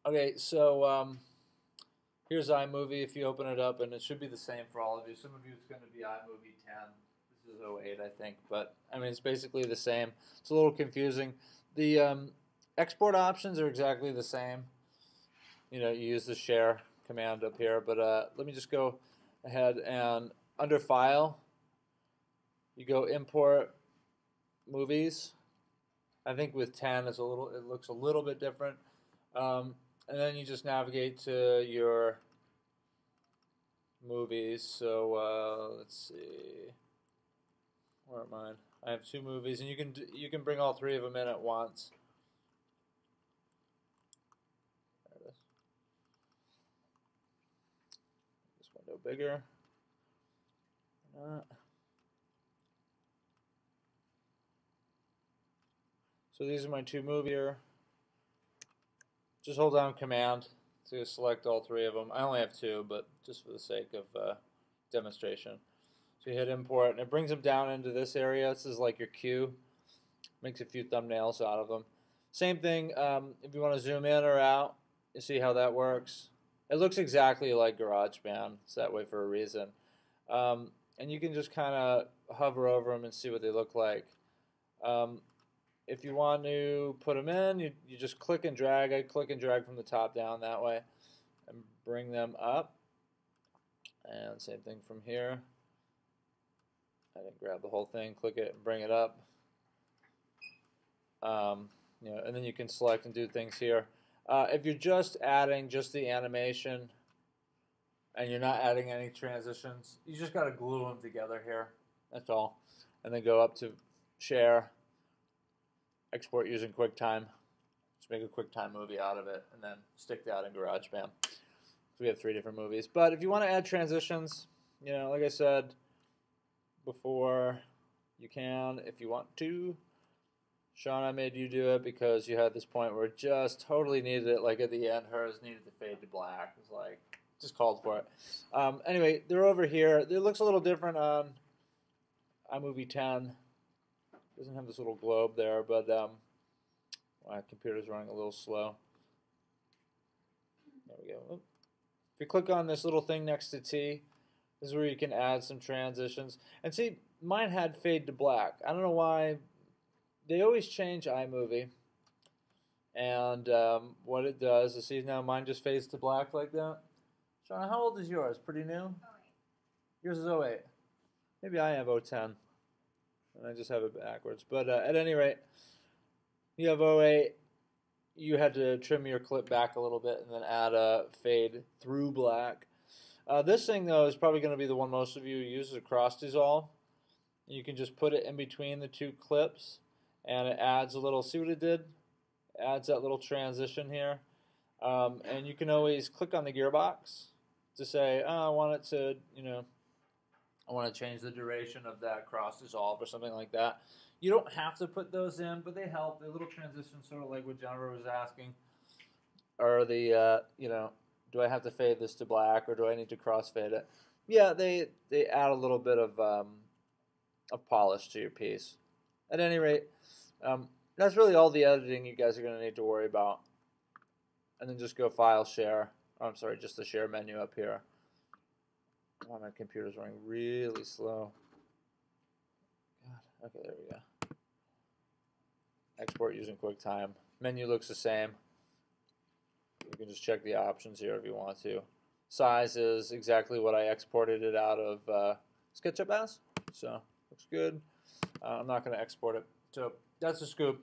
Okay, so here's iMovie. If you open it up, and it should be the same for all of you. Some of you it's going to be iMovie 10. This is 08, I think, but I mean it's basically the same. It's a little confusing. The export options are exactly the same. You use the share command up here, but let me just go ahead and under File, you go Import Movies. I think with 10 it looks a little bit different. And then you just navigate to your movies. So let's see, where are mine? I have 2 movies, and you can bring all 3 of them in at once. There it is. This window bigger. So these are my 2 movies here. Just hold down Command to select all 3 of them. I only have 2, but just for the sake of demonstration. So you hit Import, and it brings them down into this area. This is like your queue. Makes a few thumbnails out of them. Same thing if you want to zoom in or out. You see how that works. It looks exactly like GarageBand. It's that way for a reason. And you can just kind of hover over them and see what they look like. If you want to put them in, you just click and drag. I click and drag from the top down that way and bring them up. And same thing from here. I didn't grab the whole thing. Click it and bring it up. And then you can select and do things here. If you're just adding just the animation and you're not adding any transitions, you just got to glue them together here. That's all. And then go up to Share. Export using QuickTime. Just make a QuickTime movie out of it, and then stick that in GarageBand. So we have 3 different movies. But if you want to add transitions, like I said before, you can if you want to. Sean, I made you do it because you had this point where it just totally needed it. Like at the end, hers needed to fade to black. It was like, just called for it. Anyway, they're over here. It looks a little different on iMovie 10. Doesn't have this little globe there, but my computer's running a little slow. There we go. Oop. If you click on this little thing next to T, this is where you can add some transitions. And see, mine had fade to black. I don't know why. They always change iMovie. And what it does is, see, now mine just fades to black like that. Shauna, how old is yours? Pretty new? 08. Yours is 08. Maybe I have 010. And I just have it backwards. But at any rate, you have 08. You had to trim your clip back a little bit and then add a fade through black. This thing, though, is probably going to be the one most of you use, a cross dissolve. You can just put it in between the 2 clips, and it adds a little, see what it did? It adds that little transition here. And you can always click on the gearbox to say, oh, I want it to, I want to change the duration of that cross dissolve or something like that. You don't have to put those in, but they help. They're little transitions, sort of like what Jennifer was asking. Or the, do I have to fade this to black, or do I need to crossfade it? Yeah, they add a little bit of polish to your piece. At any rate, that's really all the editing you guys are going to need to worry about. And then just go File, Share. Oh, I'm sorry, just the Share menu up here. Oh, my computer's running really slow. God. Okay, there we go. Export using QuickTime. Menu looks the same. You can just check the options here if you want to. Size is exactly what I exported it out of Sketchup as. So, looks good. I'm not going to export it. So, that's the scoop.